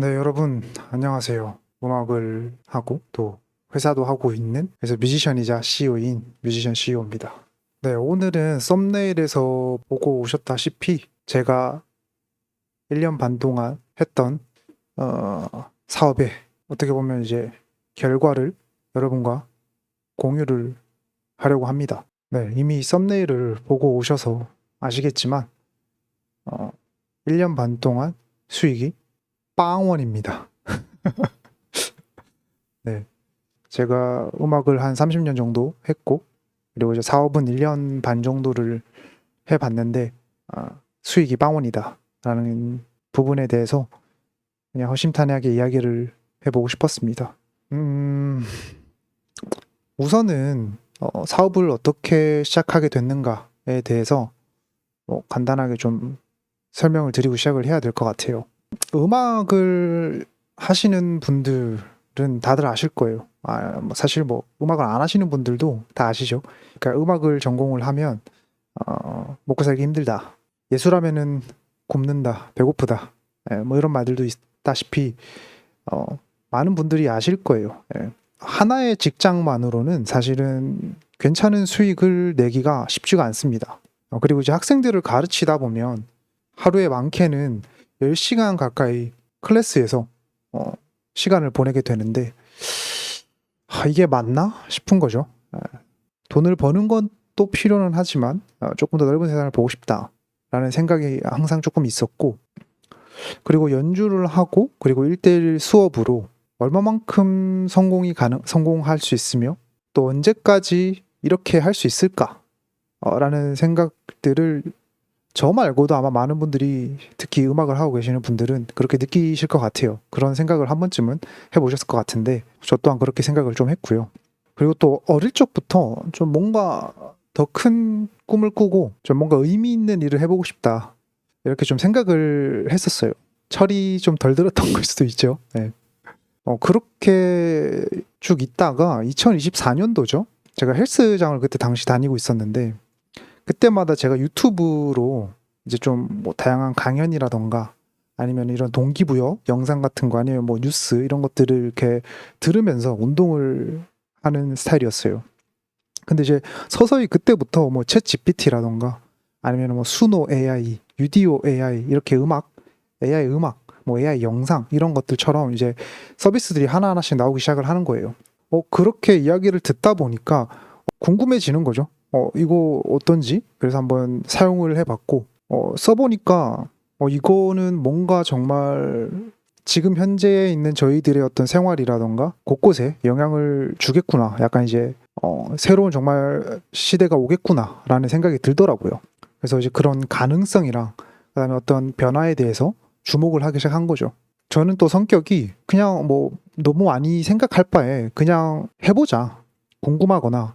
네, 여러분, 안녕하세요. 음악을 하고 또 회사도 하고 있는 그래서 뮤지션이자 CEO인 뮤지션 CEO입니다. 네, 오늘은 썸네일에서 보고 오셨다시피 제가 1년 반 동안 했던 사업의 어떻게 보면 이제 결과를 여러분과 공유를 하려고 합니다. 네, 이미 썸네일을 보고 오셔서 아시겠지만 1년 반 동안 수익이 빵원입니다. 네. 제가 음악을 한 30년 정도 했고, 그리고 이제 사업은 1년 반 정도를 해봤는데, 수익이 빵원이다. 라는 부분에 대해서 그냥 허심탄회하게 이야기를 해보고 싶었습니다. 음, 우선은 사업을 어떻게 시작하게 됐는가에 대해서 간단하게 좀 설명을 드리고 시작을 해야 될 것 같아요. 음악을 하시는 분들은 다들 아실 거예요. 뭐 사실 뭐 음악을 안 하시는 분들도 다 아시죠. 그러니까 음악을 전공을 하면 먹고 살기 힘들다. 예술하면은 굶는다, 배고프다. 뭐 이런 말들도 있다시피 어, 많은 분들이 아실 거예요. 하나의 직장만으로는 사실은 괜찮은 수익을 내기가 쉽지가 않습니다. 그리고 이제 학생들을 가르치다 보면 하루에 많게는 10시간 가까이 클래스에서 어, 시간을 보내게 되는데 이게 맞나 싶은 거죠. 돈을 버는 건 또 필요는 하지만 조금 더 넓은 세상을 보고 싶다라는 생각이 항상 조금 있었고, 그리고 연주를 하고 그리고 1대1 수업으로 얼마만큼 성공할 수 있으며 또 언제까지 이렇게 할 수 있을까? 라는 생각들을 저 말고도 아마 많은 분들이 특히 음악을 하고 계시는 분들은 그렇게 느끼실 것 같아요. 그런 생각을 한 번쯤은 해보셨을 것 같은데 저 또한 그렇게 생각을 좀 했고요. 그리고 또 어릴 적부터 좀 뭔가 더 큰 꿈을 꾸고 좀 뭔가 의미 있는 일을 해보고 싶다. 이렇게 좀 생각을 했었어요. 철이 좀 덜 들었던 걸 수도 있죠. 네. 그렇게 쭉 있다가 2024년도죠. 제가 헬스장을 그때 당시 다니고 있었는데 그때마다 제가 유튜브로 이제 좀 뭐 다양한 강연이라던가 아니면 이런 동기부여 영상 같은 거 아니면 뭐 뉴스 이런 것들을 이렇게 들으면서 운동을 하는 스타일이었어요. 근데 이제 서서히 그때부터 뭐 챗 GPT라던가 아니면 뭐 수노 AI, 유디오 AI 이렇게 AI 음악, 뭐 AI 영상 이런 것들처럼 이제 서비스들이 하나하나씩 나오기 시작을 하는 거예요. 그렇게 이야기를 듣다 보니까 궁금해지는 거죠. 이거 어떤지? 그래서 한번 사용을 해봤고, 써보니까, 이거는 뭔가 정말 지금 현재에 있는 저희들의 어떤 생활이라던가 곳곳에 영향을 주겠구나. 약간 이제, 새로운 정말 시대가 오겠구나라는 생각이 들더라고요. 그래서 이제 그런 가능성이랑 그다음에 어떤 변화에 대해서 주목을 하기 시작한 거죠. 저는 또 성격이 그냥 뭐 너무 많이 생각할 바에 그냥 해보자. 궁금하거나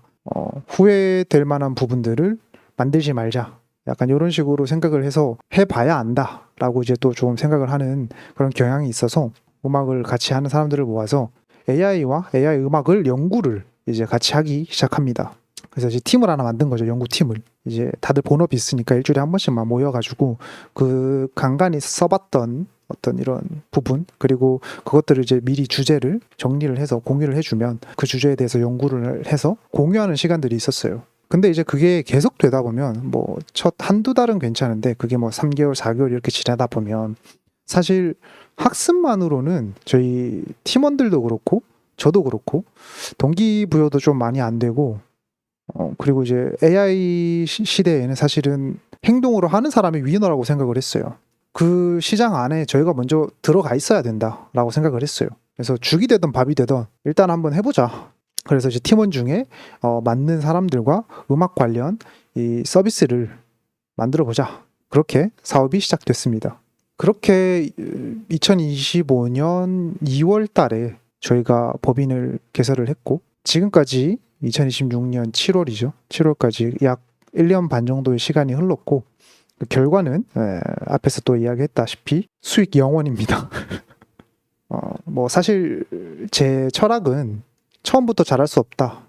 후회될 만한 부분들을 만들지 말자. 약간 이런 식으로 생각을 해서 해봐야 안다라고 이제 또 좀 생각을 하는 그런 경향이 있어서 음악을 같이 하는 사람들을 모아서 AI와 AI 음악을 연구를 이제 같이 하기 시작합니다. 그래서 이제 팀을 하나 만든 거죠. 연구팀을. 이제 다들 본업이 있으니까 일주일에 한 번씩만 모여가지고 그 간간히 써봤던 어떤 이런 부분 그리고 그것들을 이제 미리 주제를 정리를 해서 공유를 해주면 그 주제에 대해서 연구를 해서 공유하는 시간들이 있었어요. 근데 이제 그게 계속 되다 보면 뭐 첫 한두 달은 괜찮은데 그게 뭐 3개월, 4개월 이렇게 지나다 보면 사실 학습만으로는 저희 팀원들도 그렇고 저도 그렇고 동기부여도 좀 많이 안 되고 그리고 이제 AI 시대에는 사실은 행동으로 하는 사람이 위너라고 생각을 했어요. 그 시장 안에 저희가 먼저 들어가 있어야 된다라고 생각을 했어요. 그래서 죽이 되든 밥이 되든 일단 한번 해보자. 그래서 이제 팀원 중에 맞는 사람들과 음악 관련 이 서비스를 만들어 보자. 그렇게 사업이 시작됐습니다. 그렇게 2025년 2월 달에 저희가 법인을 개설을 했고 지금까지 2026년 7월이죠. 7월까지 약 1년 반 정도의 시간이 흘렀고 그 결과는 앞에서 또 이야기했다시피 수익 0원입니다. 뭐 사실 제 철학은 처음부터 잘할 수 없다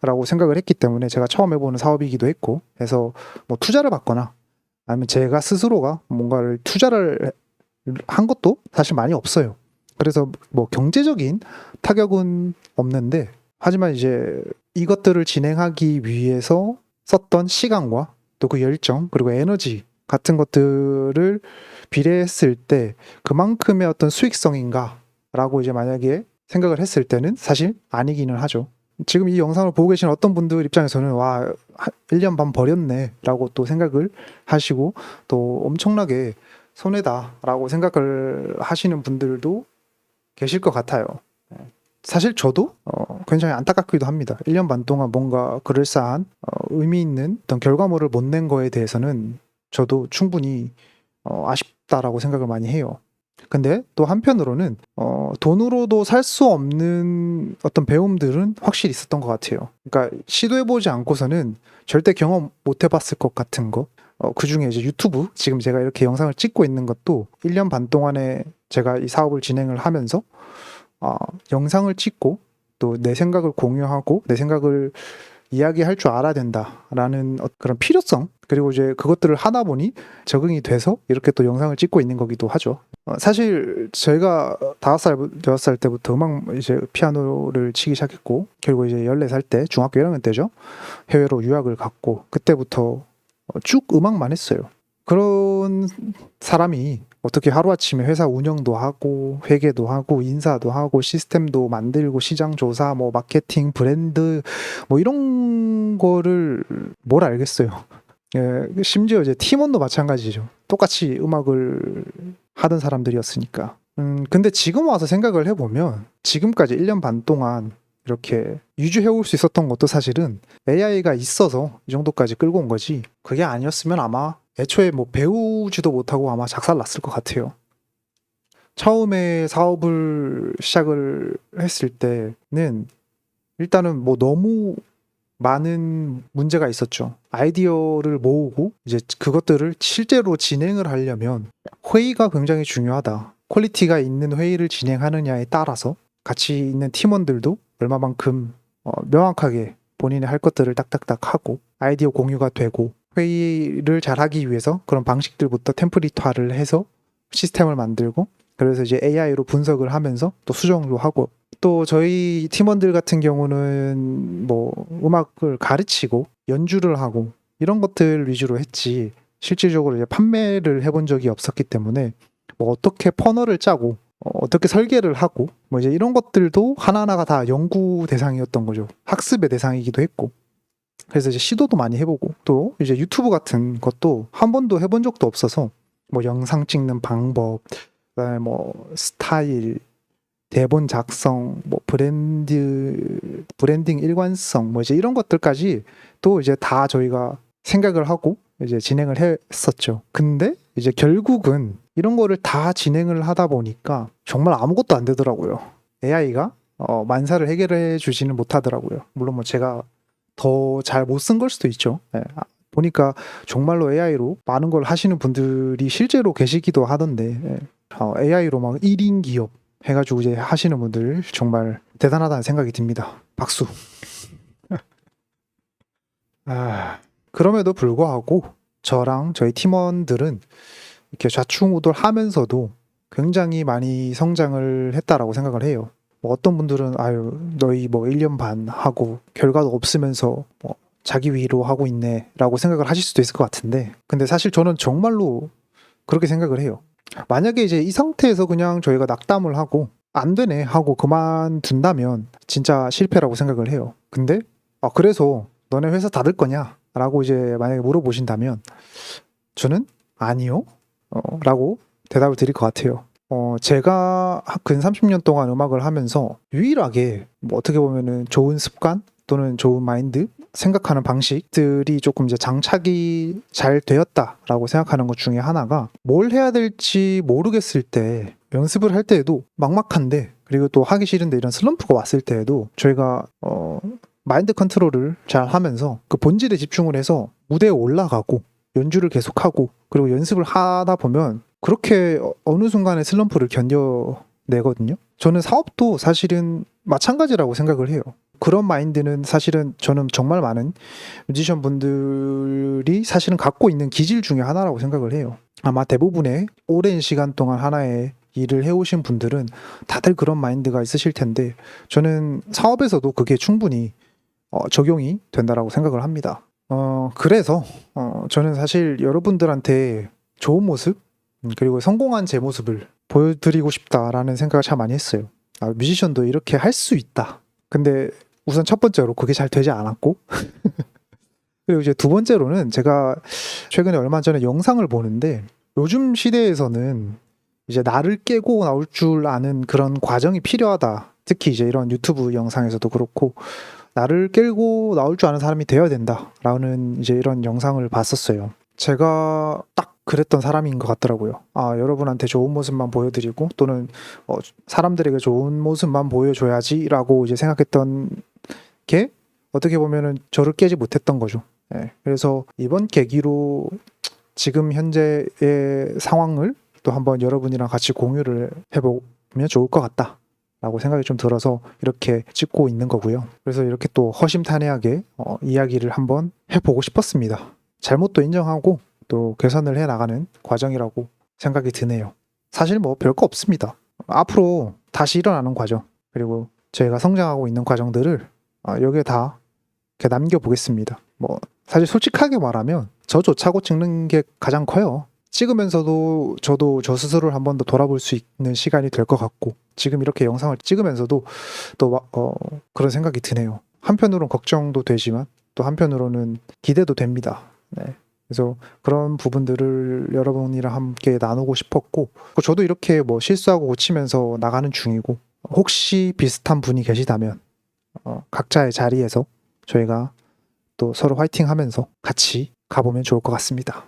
라고 생각을 했기 때문에 제가 처음 해보는 사업이기도 했고 해서 뭐 투자를 받거나 아니면 제가 스스로가 뭔가를 투자를 한 것도 사실 많이 없어요. 그래서 뭐 경제적인 타격은 없는데, 하지만 이제 이것들을 진행하기 위해서 썼던 시간과 또 그 열정 그리고 에너지 같은 것들을 비례했을 때 그만큼의 어떤 수익성인가 라고 이제 만약에 생각을 했을 때는 사실 아니기는 하죠. 지금 이 영상을 보고 계신 어떤 분들 입장에서는 와, 1년 반 버렸네 라고 또 생각을 하시고 또 엄청나게 손해다 라고 생각을 하시는 분들도 계실 것 같아요. 사실 저도 굉장히 안타깝기도 합니다. 1년 반 동안 뭔가 그럴싸한 의미 있는 어떤 결과물을 못 낸 거에 대해서는 저도 충분히 아쉽다라고 생각을 많이 해요. 근데 또 한편으로는 돈으로도 살 수 없는 어떤 배움들은 확실히 있었던 것 같아요. 그러니까 시도해보지 않고서는 절대 경험 못 해봤을 것 같은 거. 그 중에 이제 유튜브, 지금 제가 이렇게 영상을 찍고 있는 것도 1년 반 동안에 제가 이 사업을 진행을 하면서 영상을 찍고 또 내 생각을 공유하고 내 생각을 이야기할 줄 알아야 된다라는 그런 필요성, 그리고 이제 그것들을 하다 보니 적응이 돼서 이렇게 또 영상을 찍고 있는 거기도 하죠. 사실 제가 5살, 6살 때부터 이제 피아노를 치기 시작했고, 그리고 이제 14살 때, 중학교 1학년 때죠. 해외로 유학을 갔고, 그때부터 쭉 음악만 했어요. 그런 사람이 어떻게 하루아침에 회사 운영도 하고 회계도 하고 인사도 하고 시스템도 만들고 시장 조사 뭐 마케팅 브랜드 뭐 이런 거를 뭘 알겠어요. 예, 심지어 이제 팀원도 마찬가지죠. 똑같이 음악을 하던 사람들이었으니까. 근데 지금 와서 생각을 해보면 지금까지 1년 반 동안 이렇게 유지해올 수 있었던 것도 사실은 AI가 있어서 이 정도까지 끌고 온 거지, 그게 아니었으면 아마 애초에 뭐 배우지도 못하고 아마 작살났을 것 같아요. 처음에 사업을 시작을 했을 때는 일단은 뭐 너무 많은 문제가 있었죠. 아이디어를 모으고 이제 그것들을 실제로 진행을 하려면 회의가 굉장히 중요하다. 퀄리티가 있는 회의를 진행하느냐에 따라서 같이 있는 팀원들도 얼마만큼 명확하게 본인이 할 것들을 딱딱딱 하고 아이디어 공유가 되고, 회의를 잘 하기 위해서 그런 방식들부터 템플릿화를 해서 시스템을 만들고, 그래서 이제 AI로 분석을 하면서 또 수정도 하고, 또 저희 팀원들 같은 경우는 뭐 음악을 가르치고 연주를 하고 이런 것들 위주로 했지 실질적으로 이제 판매를 해본 적이 없었기 때문에 뭐 어떻게 퍼널을 짜고 어떻게 설계를 하고 뭐 이제 이런 것들도 하나하나가 다 연구 대상이었던 거죠. 학습의 대상이기도 했고. 그래서 이제 시도도 많이 해보고, 또 이제 유튜브 같은 것도 한 번도 해본 적도 없어서 뭐 영상 찍는 방법, 그다음에 뭐 스타일, 대본 작성, 뭐 브랜딩 일관성, 뭐 이제 이런 것들까지 또 이제 다 저희가 생각을 하고 이제 진행을 했었죠. 근데 이제 결국은 이런 거를 다 진행을 하다 보니까 정말 아무것도 안 되더라고요. AI가 만사를 해결해 주지는 못하더라고요. 물론 뭐 제가 더 잘 못 쓴 걸 수도 있죠. 예. 보니까 정말로 AI로 많은 걸 하시는 분들이 실제로 계시기도 하던데, AI로 막 1인 기업 해가지고 이제 하시는 분들 정말 대단하다는 생각이 듭니다. 박수. 그럼에도 불구하고 저랑 저희 팀원들은 이렇게 좌충우돌하면서도 굉장히 많이 성장을 했다라고 생각을 해요. 뭐 어떤 분들은 아유 너희 뭐 1년 반 하고 결과도 없으면서 뭐 자기 위로 하고 있네 라고 생각을 하실 수도 있을 것 같은데, 근데 사실 저는 정말로 그렇게 생각을 해요. 만약에 이제 이 상태에서 그냥 저희가 낙담을 하고 안 되네 하고 그만둔다면 진짜 실패라고 생각을 해요. 근데 그래서 너네 회사 닫을 거냐 라고 이제 만약에 물어보신다면 저는 아니요 라고 대답을 드릴 것 같아요. 제가 근 30년 동안 음악을 하면서 유일하게 뭐 어떻게 보면은 좋은 습관 또는 좋은 마인드, 생각하는 방식들이 조금 이제 장착이 잘 되었다라고 생각하는 것 중에 하나가, 뭘 해야 될지 모르겠을 때 연습을 할 때에도 막막한데, 그리고 또 하기 싫은데 이런 슬럼프가 왔을 때에도 저희가 마인드 컨트롤을 잘 하면서 그 본질에 집중을 해서 무대에 올라가고 연주를 계속하고 그리고 연습을 하다 보면 그렇게 어느 순간에 슬럼프를 견뎌내거든요. 저는 사업도 사실은 마찬가지라고 생각을 해요. 그런 마인드는 사실은 저는 정말 많은 뮤지션 분들이 사실은 갖고 있는 기질 중에 하나라고 생각을 해요. 아마 대부분의 오랜 시간 동안 하나의 일을 해오신 분들은 다들 그런 마인드가 있으실 텐데 저는 사업에서도 그게 충분히 적용이 된다라고 생각을 합니다. 그래서 저는 사실 여러분들한테 좋은 모습 그리고 성공한 제 모습을 보여드리고 싶다라는 생각을 참 많이 했어요. 뮤지션도 이렇게 할 수 있다. 근데 우선 첫 번째로 그게 잘 되지 않았고 그리고 이제 두 번째로는 제가 최근에 얼마 전에 영상을 보는데 요즘 시대에서는 이제 나를 깨고 나올 줄 아는 그런 과정이 필요하다. 특히 이제 이런 유튜브 영상에서도 그렇고 나를 깨고 나올 줄 아는 사람이 되어야 된다라는 이제 이런 영상을 봤었어요. 제가 딱 그랬던 사람인 것 같더라고요. 여러분한테 좋은 모습만 보여드리고 또는 사람들에게 좋은 모습만 보여줘야지라고 이제 생각했던 게 어떻게 보면은 저를 깨지 못했던 거죠. 예, 그래서 이번 계기로 지금 현재의 상황을 또 한번 여러분이랑 같이 공유를 해보면 좋을 것 같다. 라고 생각이 좀 들어서 이렇게 찍고 있는 거고요. 그래서 이렇게 또 허심탄회하게 이야기를 한번 해보고 싶었습니다. 잘못도 인정하고 또 개선을 해 나가는 과정이라고 생각이 드네요. 사실 뭐 별거 없습니다. 앞으로 다시 일어나는 과정 그리고 저희가 성장하고 있는 과정들을 여기에 다 이렇게 남겨보겠습니다. 뭐 사실 솔직하게 말하면 저조차고 찍는 게 가장 커요. 찍으면서도 저도 저 스스로를 한 번 더 돌아볼 수 있는 시간이 될 것 같고 지금 이렇게 영상을 찍으면서도 또 그런 생각이 드네요. 한편으로는 걱정도 되지만 또 한편으로는 기대도 됩니다. 네. 그래서 그런 부분들을 여러분이랑 함께 나누고 싶었고 저도 이렇게 뭐 실수하고 고치면서 나가는 중이고 혹시 비슷한 분이 계시다면 각자의 자리에서 저희가 또 서로 화이팅 하면서 같이 가보면 좋을 것 같습니다.